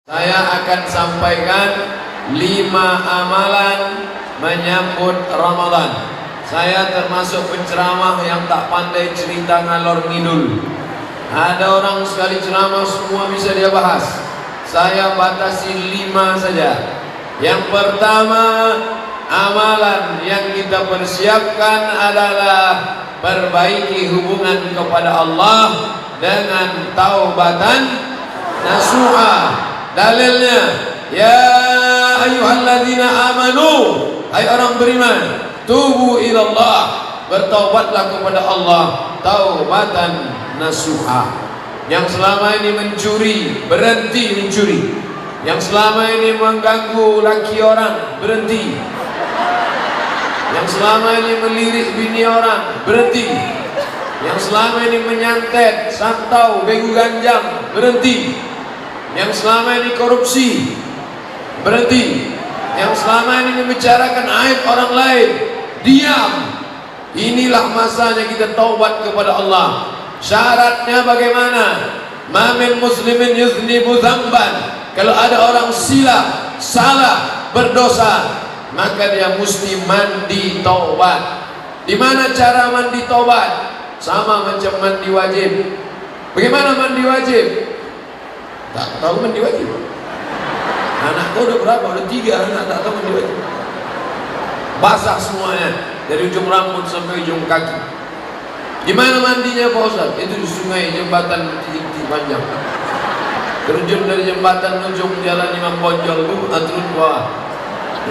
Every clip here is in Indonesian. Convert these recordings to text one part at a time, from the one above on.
Saya akan sampaikan 5 amalan menyambut Ramadan. Saya termasuk penceramah yang tak pandai cerita ngalor ngidul. Ada orang sekali ceramah semua bisa dia bahas. Saya batasi 5 saja. Yang pertama, amalan yang kita persiapkan adalah perbaiki hubungan kepada Allah dengan taubatan nasuha. Dalilnya, ya ayyuhalladzina amanu, hai orang beriman, tubu ilallah, bertaubatlah kepada Allah, taubatan nasuha. Yang selama ini mencuri, berhenti mencuri. Yang selama ini mengganggu laki orang, berhenti. Yang selama ini melirik bini orang, berhenti. Yang selama ini menyantet, santau, begu ganjang, berhenti. Yang selama ini korupsi, berhenti. Yang selama ini membicarakan aib orang lain, diam. Inilah masanya kita taubat kepada Allah. Syaratnya bagaimana? Ma min muslimin yuznibu dzamban. Kalau ada orang silap, salah, berdosa, maka dia mesti mandi taubat. Di mana cara mandi taubat? Sama macam mandi wajib. Bagaimana mandi wajib? Tak tahu mandi wajib. Anakku udah berapa? Udah 3 anak tak tahu mandi wajib. Basah semuanya dari ujung rambut sampai ujung kaki. Gimana mandinya Pak Ustaz? Itu di sungai, jembatan titik panjang. Terjun dari jembatan ujung jalan Imam Bonjol itu turun ke bawah.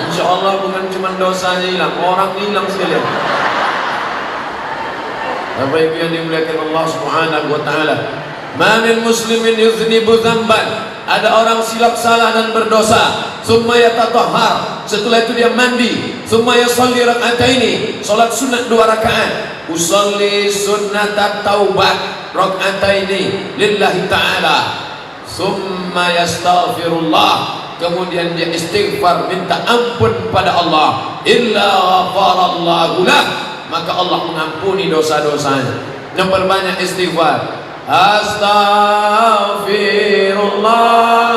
Insya Allah bukan cuma dosanya hilang, orang hilang sekalian. Bapak Ibu yang dimuliakan Allah Subhanahu wa taala. Ma min muslimin yuznibu dzamban. Ada orang silap salah dan berdosa, summa yatatahhar, setelah itu dia mandi, summa yusalli rak'ataini, salat sunat 2 rakaat, usalli sunnatat taubat rak'ataini lillahi ta'ala, summa yastaghfirullah, kemudian dia istighfar minta ampun pada Allah, illa ghafarallahu lah, maka Allah mengampuni dosa-dosanya. Memperbanyak istighfar. Astaghfirullah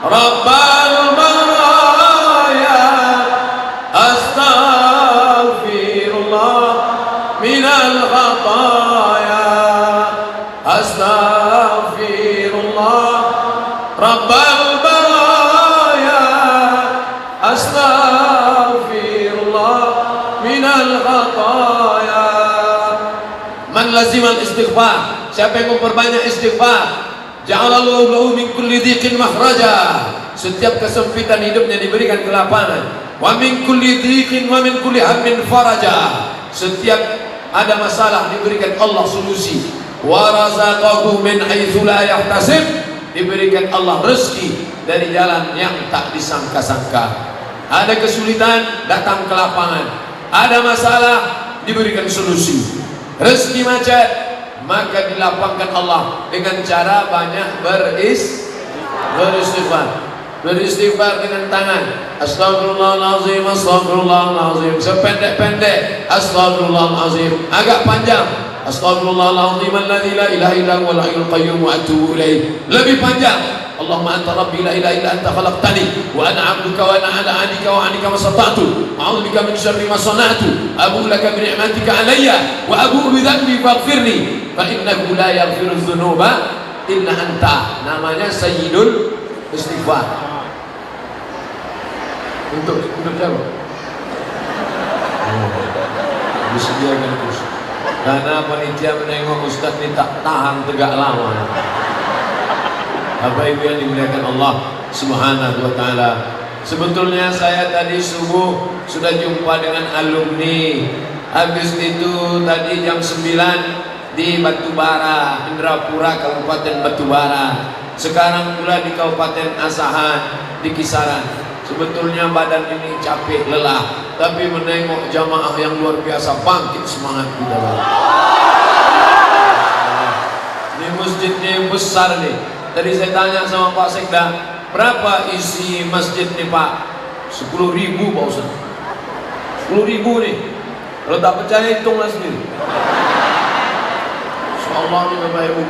Rabbal baraya, astaghfirullah minal khataya, astaghfirullah Rabbal baraya, astaghfirullah minal khataya. Man lazimal istighfar, siapa yang memperbanyak istighfar, ja'alallahu lahu min kulli dhiqin makhraja, setiap kesempitan hidupnya diberikan kelapangan, wa min kulli dhiqin wa min kulli hammin faraja, setiap ada masalah diberikan Allah solusi, wa razaqahu min haitsu la yahtasib, diberikan Allah rezeki dari jalan yang tak disangka-sangka. Ada kesulitan, datang kelapangan. Ada masalah, diberikan solusi. Rezeki macet, maka dilapangkan Allah dengan cara banyak beristighfar dengan tangan. Astagfirullahalazim, astagfirullahalazim, sependek-pendek astagfirullahalazim, agak panjang astagfirullahalazim alladzi la ilaha illa huwal hayyul qayyum wa atubu ilaih, lebih panjang. Allahumma anta rabbi la ilaha illa anta khalaqtani wa ana 'abduka wa ana 'ala 'ahdika wa 'adika mastata'tu a'udzu bika min syarri ma sana'tu abu'u laka bi ni'matika 'alayya wa abu'u bi dhanbi faghfirli fa innahu la yaghfiru dzunuba illa anta. Namanya Sayyidul Istighfar. Untuk siapa? Disediakan kursi. Karena panitia menengok Ustaz ini tak tahan tegak lama. Bapak Ibu yang dimuliakan Allah Subhanahu wa taala. Sebetulnya saya tadi subuh sudah jumpa dengan alumni. Habis itu tadi jam 9 di Batubara, Indrapura, Kabupaten Batubara. Sekarang pula di Kabupaten Asahan, di Kisaran. Sebetulnya badan ini capek, lelah, tapi menengok jamaah yang luar biasa, bangkit semangat kita. Ini masjidnya besar nih. Tadi saya tanya sama Pak Sekda, berapa isi masjid nih Pak? 10.000 Pak Ustaz. 10.000 nih. Kalau tak percaya hitunglah sendiri. Insyaallah nih Bapak Ibu.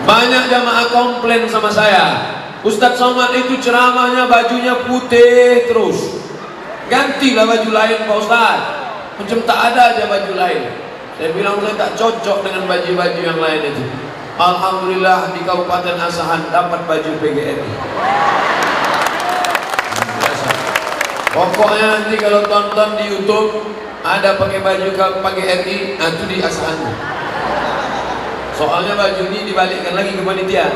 Banyak jamaah komplain sama saya, Ustadz Somad itu ceramahnya bajunya putih terus. Gantilah baju lain Pak Ustadz. Macam tak ada aja baju lain. Saya bilang saya tak cocok dengan baju-baju yang lain itu. Alhamdulillah di Kabupaten Asahan dapat baju PGRI. Pokoknya nanti kalau tonton di YouTube ada pakai baju PGRI, itu di Asahan. Soalnya baju ini dibalikkan lagi ke panitia.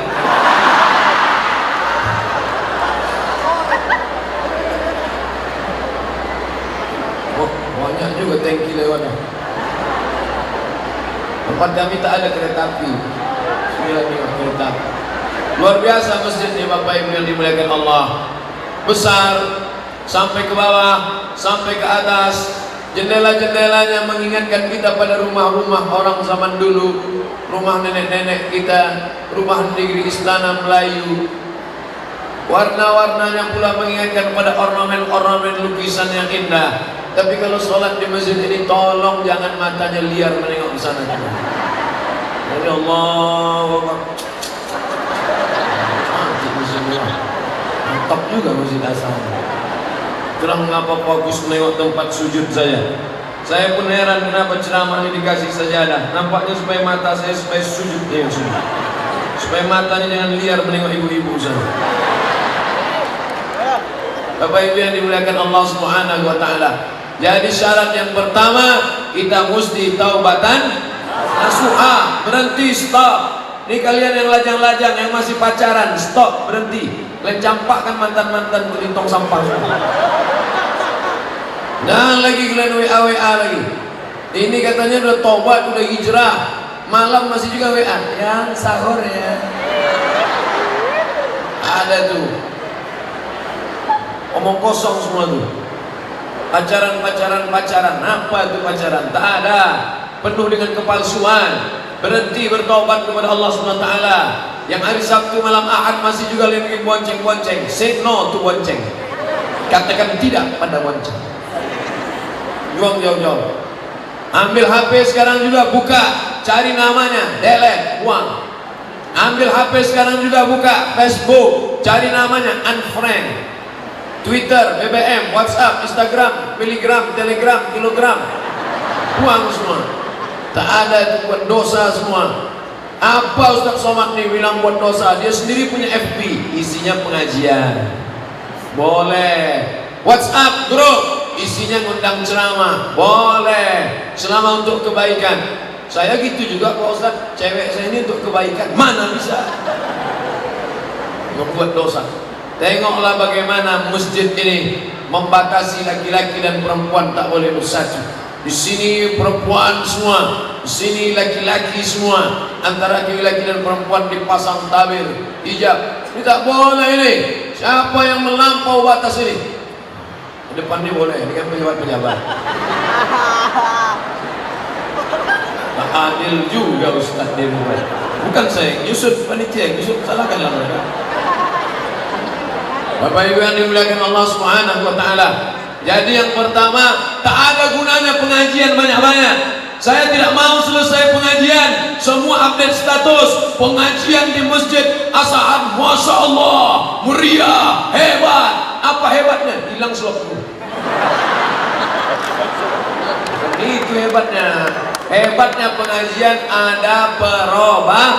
Oh, banyak juga tangki lewat. Tempat kami tak ada kereta api. Kereta. Luar biasa masjid ini Bapak Ibu yang dimuliakan Allah. Besar sampai ke bawah, sampai ke atas. Jendela-jendelanya mengingatkan kita pada rumah-rumah orang zaman dulu, rumah nenek-nenek kita, rumah negeri istana Melayu. Warna-warnanya pula mengingatkan pada ornamen-ornamen lukisan yang indah. Tapi kalau sholat di masjid ini, tolong jangan matanya liar menengok ke sana. Jadi Allah, mantap juga masjid Asal. Itulah mengapa fokus menengok tempat sujud saya. Saya pun heran kenapa ceramah ini dikasih sajadah. Nampaknya supaya mata saya supaya sujud dia sujud. Supaya matanya jangan liar menengok ibu-ibu sana. Bapak Ibu yang dimuliakan Allah Subhanahu wa taala. Jadi syarat yang pertama, kita mesti taubatan nasuha, berhenti, stop. Ini kalian yang lajang-lajang, yang masih pacaran, stop, berhenti. Kalian campakkan mantan-mantan ke tong sampah. Dan lagi kalian WA lagi. Ini katanya udah tobat, udah hijrah, malam masih juga WA. Yang sahur ya. Ada tuh. Omong kosong semua tuh. Pacaran. Apa itu pacaran? Tak ada. Penuh dengan kepalsuan. Berhenti bertobat kepada Allah SWT. Yang hari Sabtu malam Ahad masih juga lagi bonceng-bonceng. Say no to bonceng. Katakan tidak pada bonceng. Buang jauh-jauh. Ambil HP sekarang juga, buka, cari namanya, delete, buang. Ambil HP sekarang juga, buka Facebook, cari namanya, unfriend. Twitter, BBM, WhatsApp, Instagram, miligram, telegram, kilogram, buang semua. Tak ada itu, buat dosa semua. Apa Ustaz Somad nih bilang buat dosa? Dia sendiri punya FB, isinya pengajian. Boleh. WhatsApp grup, isinya ngundang ceramah. Boleh. Selama untuk kebaikan. Saya gitu juga Pak Ustaz, cewek saya ini untuk kebaikan. Mana bisa? Membuat dosa. Tengoklah bagaimana masjid ini membatasi laki-laki dan perempuan tak boleh bersatu. Di sini perempuan semua, di sini laki-laki semua. Antara laki-laki dan perempuan dipasang tabir, hijab. Ini tak boleh ini. Siapa yang melampau batas ini? Depan ini boleh, ini kan pejabat-pejabat. Tak adil juga Ustaz di rumah. Bukan saya, Yusuf panitia, Yusuf salahkanlah mereka. Bapak Ibu yang dimuliakan Allah Subhanahu wa taala. Jadi yang pertama, tak ada gunanya pengajian banyak-banyak. Saya tidak mau selesai pengajian semua update status pengajian di Masjid Asahan. Masya Allah, meriah, hebat. Apa hebatnya? Hilang slotku. Itu hebatnya. Hebatnya pengajian ada perubahan.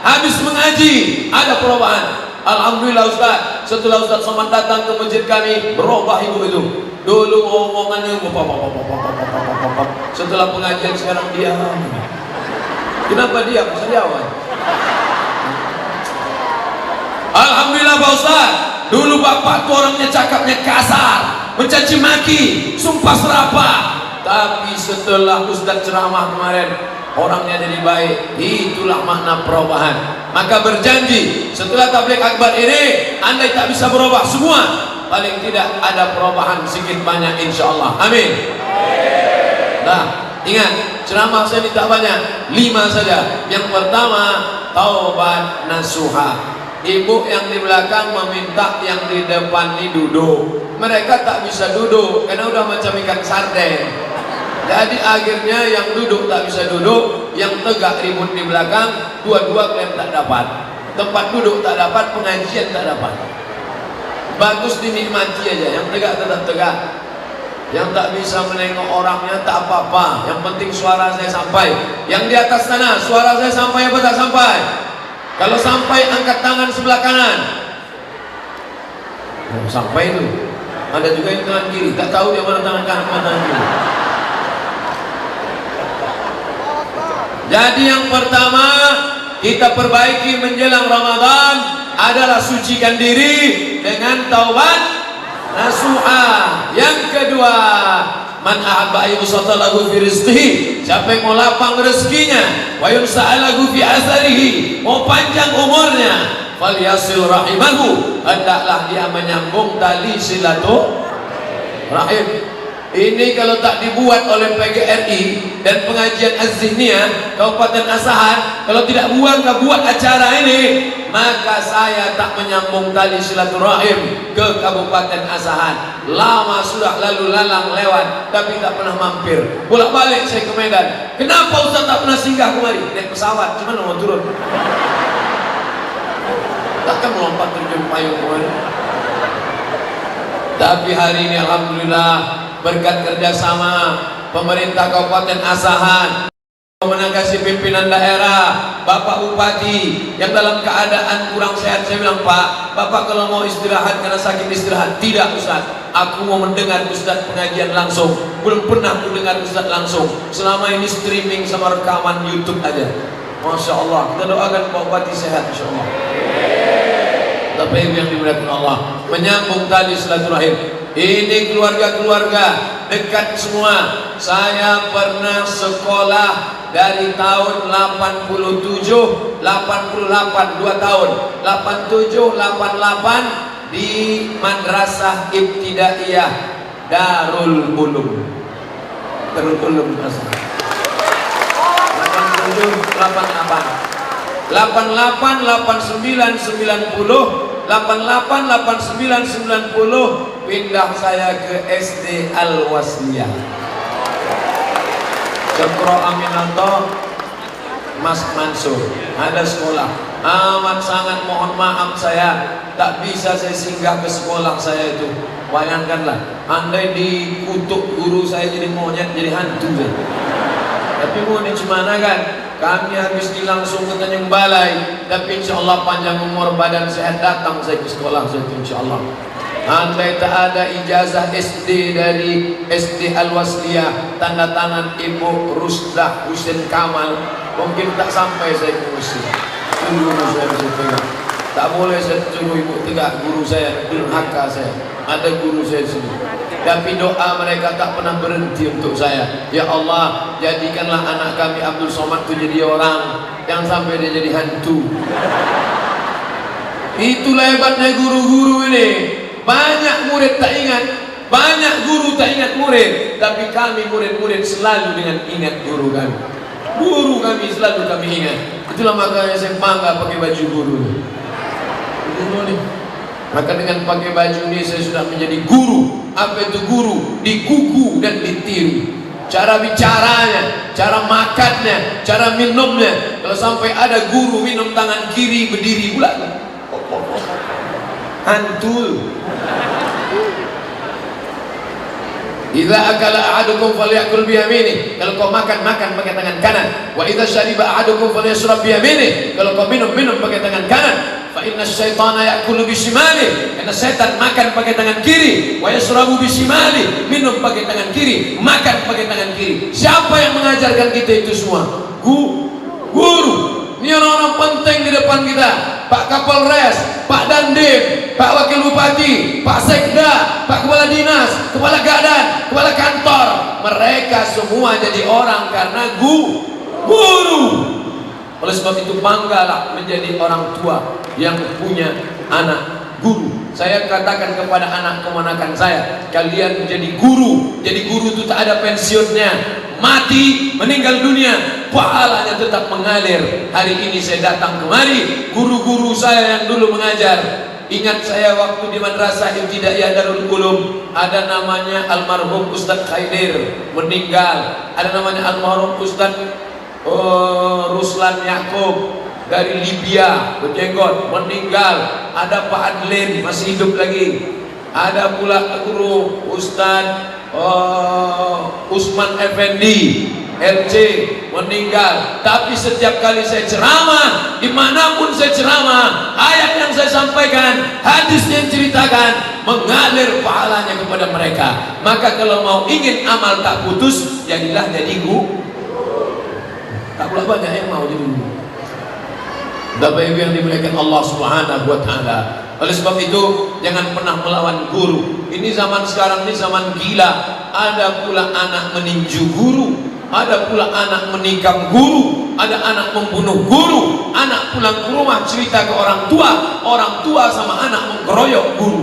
Habis mengaji ada perubahan. Alhamdulillah Ustaz, setelah Ustaz Somad datang ke masjid kami, berubah ibu itu. Dulu omongannya setelah pengajian sekarang diam. Kenapa diam? Bisa jawab. Alhamdulillah Pak Ustaz, dulu bapak tuh orangnya cakapnya kasar, mencaci maki, sumpah serapah. Tapi setelah Ustaz ceramah kemarin, orangnya jadi baik. Itulah makna perubahan. Maka berjanji setelah tabligh akbar ini, andai tak bisa berubah semua, paling tidak ada perubahan sedikit banyak insyaallah. Amin. Nah, ingat ceramah saya ini tak banyak, 5 saja. Yang pertama, taubat nasuha. Ibu yang di belakang meminta yang di depan ini duduk. Mereka tak bisa duduk karena udah macam ikan sarden. Jadi akhirnya yang duduk tak bisa duduk, yang tegak ribut di belakang, dua-dua kalian tak dapat. tempat duduk tak dapat, pengajian tak dapat. Bagus dinikmati aja, yang tegak tetap tegak, yang tak bisa menengok orangnya tak apa-apa, yang penting suara saya sampai. Yang di atas sana, suara saya sampai apa tak sampai? Kalau sampai, angkat tangan sebelah kanan. Oh, sampai itu. Ada juga yang tangan kiri, tak tahu yang mana tangan kanan, mana tangan kiri. Jadi yang pertama kita perbaiki menjelang Ramadan adalah sucikan diri dengan taubat nasuha. Yang kedua, man ahabba yusata lahu fi rizqihi, siapa yang mau lapang rezekinya, wa yunsa'a lahu fi asarihi, mau panjang umurnya, falyasil rahimahu, hendaklah dia menyambung tali silaturahim. Ini kalau tak dibuat oleh PGRI dan pengajian Az-Zihniyah Kabupaten Asahan, kalau tidak buat acara ini, maka saya tak menyambung tali silaturahim ke Kabupaten Asahan. Lama sudah lalu lalang lewat, tapi tak pernah mampir. Bolak-balik saya ke Medan. Kenapa Ustaz tak pernah singgah kemari? Naik pesawat, cuman mau turun. Takkan melompat terjun payung kemari. Tapi hari ini alhamdulillah, berkat kerjasama pemerintah Kabupaten Asahan, menanggapi pimpinan daerah, Bapak Bupati yang dalam keadaan kurang sehat, saya bilang, Pak, Bapak kalau mau istirahat karena sakit istirahat. Tidak Ustaz, aku mau mendengar Ustaz pengajian langsung. Belum pernah aku dengar Ustaz langsung, selama ini streaming sama rekaman YouTube aja. Masya Allah, kita doakan Pak Bupati sehat insya Allah. Tapi yang dimuliakan Allah, menyambung tali silaturahim. Ini keluarga-keluarga dekat semua. Saya pernah sekolah dari tahun 87, 88, 2 tahun, 87, 88 di Madrasah Ibtidaiyah Darul Ulum. Darul Ulum Madrasah. 87, 88. 88, 89, 90, 88, 89, 90 pindah saya ke SD Al-Wasliyah. Cokro Aminato, Mas Mansur, ada sekolah. Amat sangat mohon maaf saya tak bisa saya singgah ke sekolah saya itu. Bayangkanlah, andai dikutuk guru saya jadi monyet, jadi hantu saya. Tapi mau ini gimana kan? Kami habis langsung ke Tanjung Balai, tapi insya Allah panjang umur badan sehat datang saya ke sekolah saya itu insya Allah. Andai tak ada ijazah SD dari SD Al-Wasliyah, tanda tangan Ibu Rusdah Husin Kamal, mungkin tak sampai saya ke Mesir. Itu guru saya bisa pegang. Tak boleh saya suruh ibu tegak, guru saya, durhaka saya. Ada guru saya di sini. Tapi doa mereka tak pernah berhenti untuk saya. Ya Allah, jadikanlah anak kami Abdul Somad itu jadi orang, yang sampai dia jadi hantu. Itulah hebatnya guru-guru ini. Banyak murid tak ingat, banyak guru tak ingat murid, tapi kami murid-murid selalu dengan ingat guru kami. Guru kami selalu kami ingat. Itulah makanya saya bangga pakai baju guru. Guru nih. Maka dengan pakai baju ini saya sudah menjadi guru. Apa itu guru? Dikuku dan ditiru. Cara bicaranya, cara makannya, cara minumnya. Kalau sampai ada guru minum tangan kiri berdiri pula, hantu. Idza akala ahadukum falyakul biyamini. Kalau kau makan pakai tangan kanan. Wa idza syariba ahadukum falyashrab biyamini. Kalau kau minum pakai tangan kanan. Fa inna syaitana ya'kulu bisimali. Karena setan makan pakai tangan kiri. Wa yashrabu bisimali. Minum pakai tangan kiri, makan pakai tangan kiri. Siapa yang mengajarkan kita itu semua? Guru. Ini orang-orang penting di depan kita. Pak Kapolres, Pak Dandim, Pak Wakil Bupati, Pak Sekda, Pak Kepala Dinas, Kepala Gadan, Kepala Kantor. Mereka semua jadi orang karena guru. Oleh sebab itu banggalah menjadi orang tua yang punya anak guru. Saya katakan kepada anak keponakan saya, kalian menjadi guru. Jadi guru itu tak ada pensiunnya. Mati, meninggal dunia, pahalanya tetap mengalir. Hari ini saya datang kemari, guru-guru saya yang dulu mengajar. Ingat saya waktu di Madrasah Ibtidaiyah Darul Ulum, ada namanya almarhum Ustadz Khaidir, meninggal. Ada namanya almarhum Ustadz Ruslan Yakub, dari Libya berjenggot meninggal. Ada Pak Adlin masih hidup lagi. Ada pula guru Ustadz Usman Effendi LC meninggal. Tapi setiap kali saya ceramah, dimanapun saya ceramah, ayat yang saya sampaikan, hadis yang ceritakan, mengalir pahalanya kepada mereka. Maka kalau mau ingin amal tak putus, jadilah jadi guru. Tak pula banyak yang mau jadi guru. Bapak Ibu yang dimuliakan Allah Subhanahu wa taala. Oleh sebab itu jangan pernah melawan guru. Ini zaman sekarang ini zaman gila. Ada pula anak meninju guru, ada pula anak menikam guru, ada anak membunuh guru, anak pulang ke rumah cerita ke orang tua sama anak menggeroyok guru.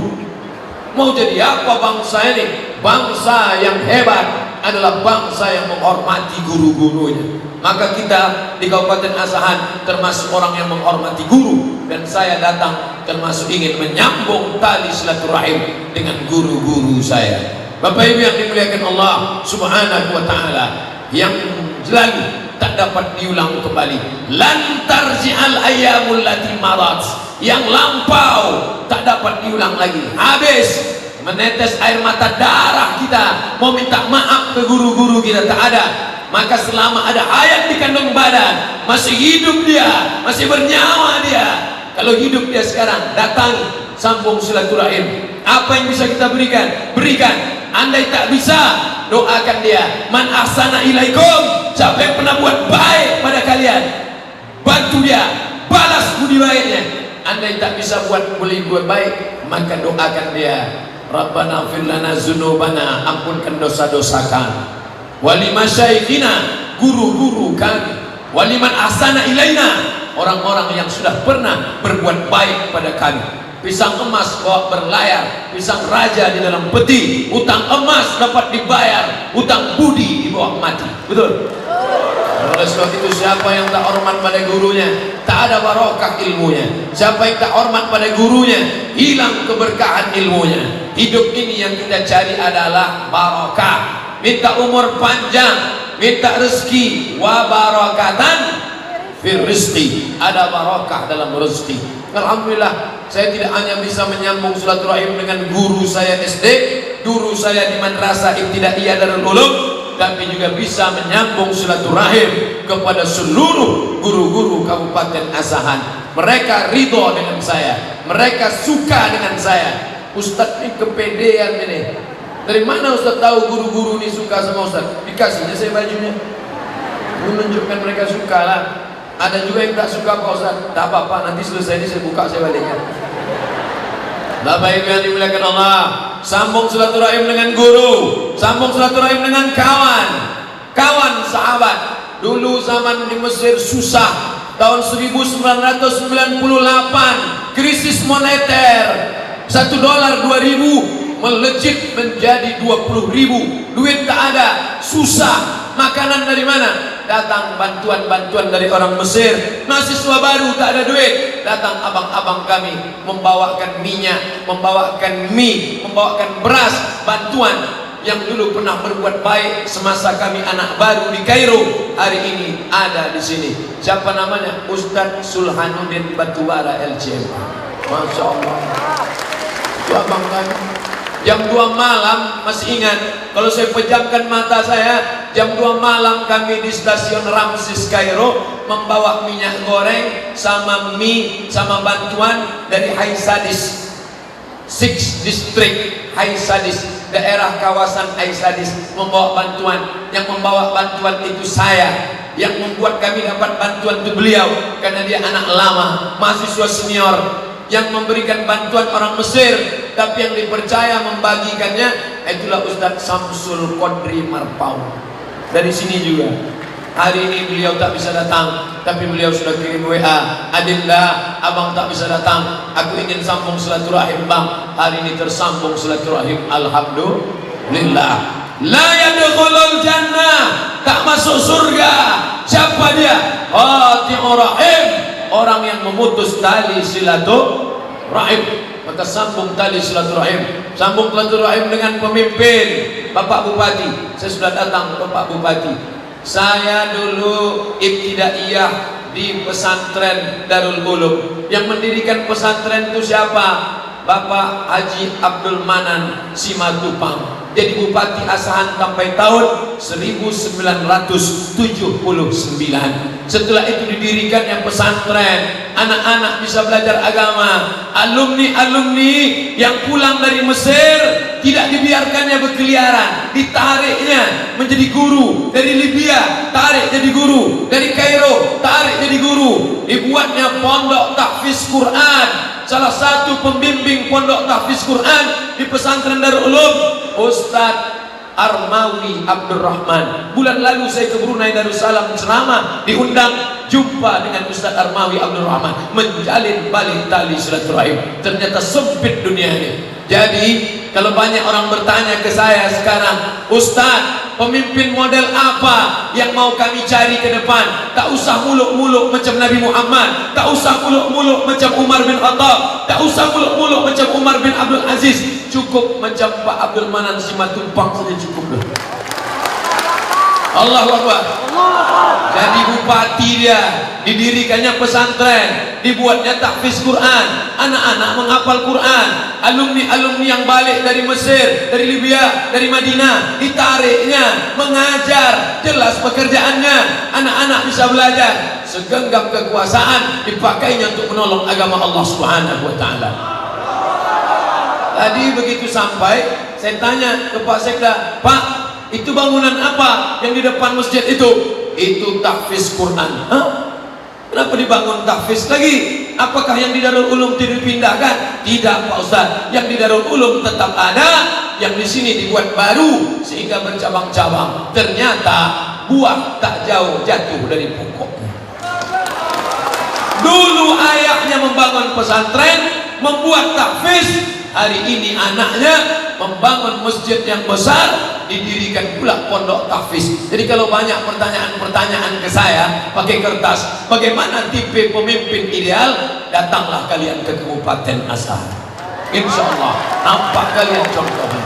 Mau jadi apa bangsa ini? Bangsa yang hebat adalah bangsa yang menghormati guru-gurunya. Maka kita di Kabupaten Asahan termasuk orang yang menghormati guru, dan saya datang termasuk ingin menyambung tali silaturahim dengan guru-guru saya. Bapak Ibu yang dimuliakan Allah Subhanahu wa taala, yang lalu tak dapat diulang kembali. Lan tarji'al ayyamul lati marat, yang lampau tak dapat diulang lagi. Habis menetes air mata darah kita mau minta maaf ke guru-guru kita, tak ada. Maka selama ada hayat di kandung badan, masih hidup dia, masih bernyawa dia, kalau hidup dia sekarang, datangi, sambung silaturahim. Apa yang bisa kita berikan? Berikan. Andai tak bisa, doakan dia. Man ahsana ilaikum, siapa yang pernah buat baik pada kalian, bantu dia, balas budi baiknya. Andai tak bisa buat baik, maka doakan dia. Rabbana fir lana dzunubana, ampunkan dosa-dosa kami. Wali masyaikhina, guru-guru kami. Waliman ahsana ilaina, orang-orang yang sudah pernah berbuat baik pada kami. Pisang emas bawa berlayar, pisang raja di dalam peti. Utang emas dapat dibayar, utang budi dibawa mati. Betul? Oleh sebab itu siapa yang tak hormat pada gurunya, tak ada barokah ilmunya. Siapa yang tak hormat pada gurunya, hilang keberkahan ilmunya. Hidup ini yang kita cari adalah barokah. Minta umur panjang, minta rezeki, wa barakatan fir rizqi, ada barokah dalam rezeki. Alhamdulillah, saya tidak hanya bisa menyambung silaturahim dengan guru saya SD, guru saya di Madrasah Ibtidaiyah Darul Ulum, tapi juga bisa menyambung silaturahim kepada seluruh guru-guru Kabupaten Asahan. Mereka ridho dengan saya, mereka suka dengan saya. Ustadz ini kepedean ini. Dari mana Ustaz tahu guru-guru ini suka sama Ustaz? Dikasihnya saya bajunya, menunjukkan mereka suka lah. Ada juga yang tak suka Pak Ustaz. Tak apa-apa, nanti selesai ini saya buka, saya balikkan. Bapak Ibu yang dimuliakan Allah, sambung silaturahim dengan guru, sambung silaturahim dengan kawan, kawan sahabat. Dulu zaman di Mesir susah, tahun 1998 krisis moneter, $1 2.000 melejit menjadi 20.000. Duit tak ada, susah. Makanan dari mana? Datang bantuan-bantuan dari orang Mesir. Mahasiswa baru tak ada duit, datang abang-abang kami membawakan minyak, membawakan mie, membawakan beras, bantuan. Yang dulu pernah berbuat baik semasa kami anak baru di Kairo, hari ini ada di sini. Siapa namanya? Ustadz Sulhanuddin Batubara LCM. Masya Allah. Itu abang kami. Jam 2 malam, masih ingat, kalau saya pejamkan mata saya, jam 2 malam kami di stasiun Ramses Kairo membawa minyak goreng sama mie sama bantuan dari Hai Sadis 6 District. Hai Sadis, daerah kawasan Hai Sadis membawa bantuan. Yang membawa bantuan itu saya. Yang membuat kami dapat bantuan itu beliau, karena dia anak lama, mahasiswa senior. Yang memberikan bantuan orang Mesir, tapi yang dipercaya membagikannya itulah Ustadz Samsul Qadri Marpau. Dari sini juga. Hari ini beliau tak bisa datang, tapi beliau sudah kirim WA, Adinda, abang tak bisa datang, aku ingin sambung silaturahim bang. Hari ini tersambung silaturahim, alhamdulillah. La yadkhulul jannah, tak masuk surga. Siapa dia? Qati'ur rahim, orang yang memutus tali silaturahim. Maka sambung tali silaturahim, sambung silaturahim dengan pemimpin Bapak Bupati. Saya sudah datang ke Bapak Bupati. Saya dulu ibtidaiyah di pesantren Darul Ulum. Yang mendirikan pesantren itu siapa? Bapak Haji Abdul Manan Simatupang. Jadi Bupati Asahan sampai tahun 1979. Setelah itu didirikan yang pesantren, anak-anak bisa belajar agama. Alumni-alumni yang pulang dari Mesir tidak dibiarkannya berkeliaran, ditariknya menjadi guru. Dari Libya tarik jadi guru, dari Kairo tarik jadi guru. Dibuatnya pondok tahfiz Quran. Salah satu pembimbing pondok tahfiz Quran di pesantren Darul Ulum, Ustadz Armawi Abdurrahman. Bulan lalu saya ke Brunei Darussalam ceramah, diundang jumpa dengan Ustadz Armawi Abdurrahman, menjalin balik tali silaturahim. Ternyata sempit dunia ini. Jadi kalau banyak orang bertanya ke saya sekarang, Ustadz, pemimpin model apa yang mau kami cari ke depan? Tak usah muluk-muluk macam Nabi Muhammad, tak usah muluk-muluk macam Umar bin Khattab, tak usah muluk-muluk macam Umar bin Abdul Aziz. Cukup macam Pak Abdul Manan Simatupang saja cukup dah. Allahu Akbar. Jadi bupati dia, didirikannya pesantren, dibuatnya tahfiz Quran, anak-anak menghafal Quran. Alumni-alumni yang balik dari Mesir, dari Libya, dari Madinah, ditariknya mengajar. Jelas pekerjaannya, anak-anak bisa belajar. Segenggam kekuasaan dipakainya untuk menolong agama Allah Subhanahu wa taala. Tadi begitu sampai, saya tanya ke Pak Sekda, Pak, itu bangunan apa yang di depan masjid itu? Itu tahfiz Quran. Hah? Kenapa dibangun tahfiz lagi? Apakah yang di Darul Ulum tidak dipindahkan? Tidak Pak Ustaz, yang di Darul Ulum tetap ada, yang di sini dibuat baru sehingga bercabang-cabang. Ternyata buah tak jauh jatuh dari pokoknya. Dulu ayahnya membangun pesantren, membuat tahfiz. Hari ini anaknya membangun masjid yang besar, didirikan pula pondok tahfiz. Jadi kalau banyak pertanyaan-pertanyaan ke saya pakai kertas, bagaimana tipe pemimpin ideal? Datanglah kalian ke Kabupaten Asahan. Insya Allah nampak kalian contohnya.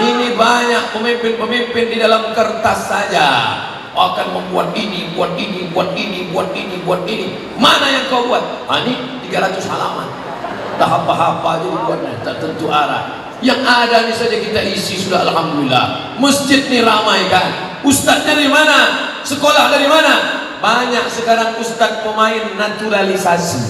Ini banyak pemimpin-pemimpin di dalam kertas saja akan membuat ini, buat ini, buat ini, buat ini, buat ini. Mana yang kau buat? Ini 300 halaman. Tak apa-apa aja dibuatnya, tak tentu arah. Yang ada ini saja kita isi sudah alhamdulillah. Masjid ini ramai kan. Ustadznya dari mana? Sekolah dari mana? Banyak sekarang ustadz pemain naturalisasi,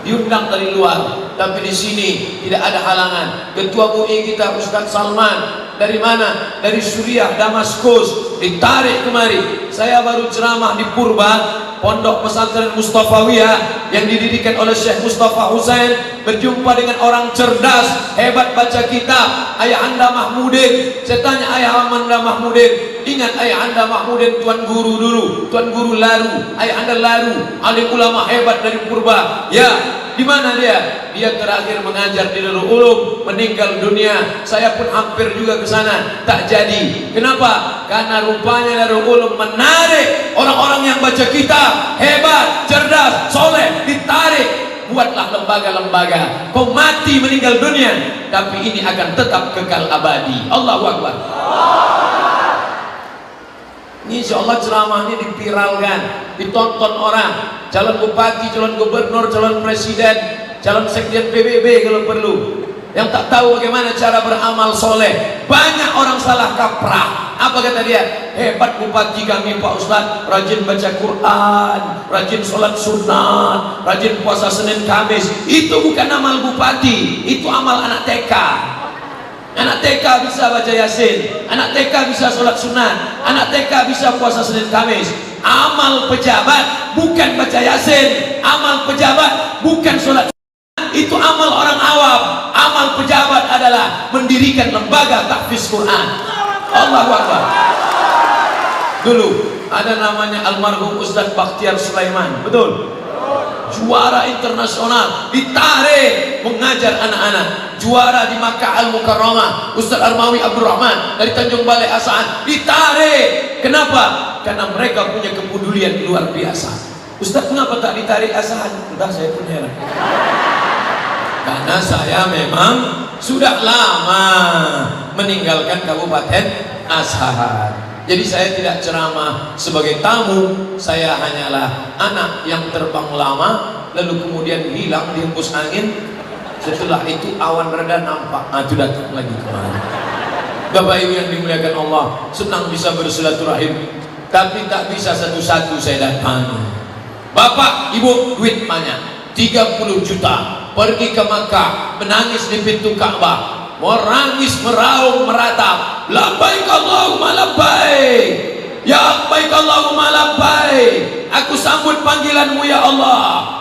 diundang dari luar, tapi di sini tidak ada halangan. Ketua MUI kita Ustadz Salman dari mana? Dari Suriah, Damaskus, ditarik kemari. Saya baru ceramah di Purba, pondok pesantren Mustafawiyah yang didirikan oleh Syekh Mustafa Husain, berjumpa dengan orang cerdas, hebat baca kitab, Ayah Anda Mahmudin. Saya tanya Ayah Anda Mahmudin, ingat Ayah Anda Mahmudin Tuan Guru dulu, Tuan Guru Laru, Ayah Anda Laru, alim ulama hebat dari Purba. Ya, di mana dia? Dia terakhir mengajar di Darul Ulum, meninggal dunia. Saya pun hampir juga ke sana, tak jadi. Kenapa? Karena rupanya Darul Ulum menarik orang-orang yang baca kitab, hebat, cerdas, soleh, ditarik. Buatlah lembaga-lembaga. Kau mati meninggal dunia, tapi ini akan tetap kekal abadi. Allahu Akbar. Ini insya Allah ceramah ini dipiralkan, ditonton orang. Calon bupati, calon gubernur, calon presiden, calon sekjen PBB kalau perlu, yang tak tahu bagaimana cara beramal soleh. Banyak orang salah kaprah. Apa kata dia? Hebat bupati kami Pak Ustadz, rajin baca Quran, rajin sholat sunat, rajin puasa Senin Kamis. Itu bukan amal bupati, itu amal anak TK. Anak TK bisa baca Yasin, anak TK bisa sholat sunat, anak TK bisa puasa Senin Kamis. Amal pejabat bukan baca Yasin, amal pejabat bukan sholat sunat, itu amal orang awam. Amal pejabat adalah mendirikan lembaga tahfiz Quran. Allahu Akbar. Dulu ada namanya almarhum Ustadz Bakhtiar Sulaiman, betul? Juara internasional, ditarik mengajar anak-anak. Juara di Makkah Al-Mukarramah, Ustadz Armawi Abdurrahman dari Tanjung Balai Asahan, ditarik. Kenapa? Karena mereka punya kepedulian luar biasa. Ustadz kenapa tak ditarik Asahan? Entah, saya pun heran. Karena saya memang sudah lama meninggalkan Kabupaten Asahan. Jadi saya tidak ceramah sebagai tamu, saya hanyalah anak yang terbang lama lalu kemudian hilang dihembus angin. Setelah itu awan reda nampak, itu datang lagi kemari. Bapak Ibu yang dimuliakan Allah, senang bisa bersilaturahim, tapi tak bisa satu-satu saya datangi. Bapak Ibu duit banyak, 30 juta, pergi ke Makkah, menangis di pintu Ka'bah, merangis, meraung, meratap, labbaik Allahumma labbaik, ya labbaik Allahumma labbaik, aku sambut panggilanmu ya Allah.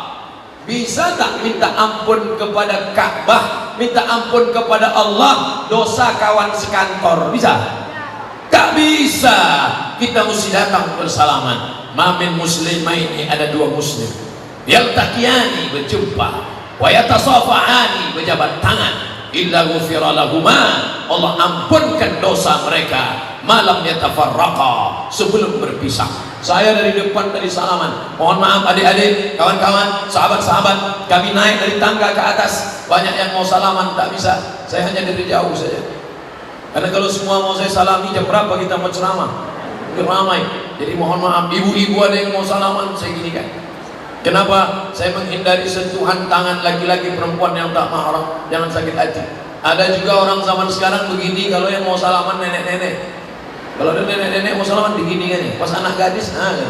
Bisa tak minta ampun kepada Ka'bah, minta ampun kepada Allah dosa kawan sekantor? Bisa? Tak bisa. Kita mesti datang bersalaman. Mamin muslimaini, ada dua muslim, yaltaqiyani, berjumpa, wa yatasafahani, berjabat tangan, illa ghufira lahuma, Allah ampunkan dosa mereka, malam yatafarraqa, sebelum berpisah. Saya dari depan tadi salaman, mohon maaf adik-adik, kawan-kawan, sahabat-sahabat, kami naik dari tangga ke atas, banyak yang mau salaman, tak bisa, saya hanya dari jauh saja. Karena kalau semua mau saya salami, jam berapa kita mau ceramah? Ramai. Jadi mohon maaf, ibu-ibu ada yang mau salaman, saya gini kan. Kenapa? Saya menghindari sentuhan tangan laki-laki perempuan yang tak mahram, jangan sakit hati. Ada juga orang zaman sekarang begini, kalau yang mau salaman nenek-nenek. Kalau ada nenek-nenek mau salaman begini kan, pas anak gadis, gitu.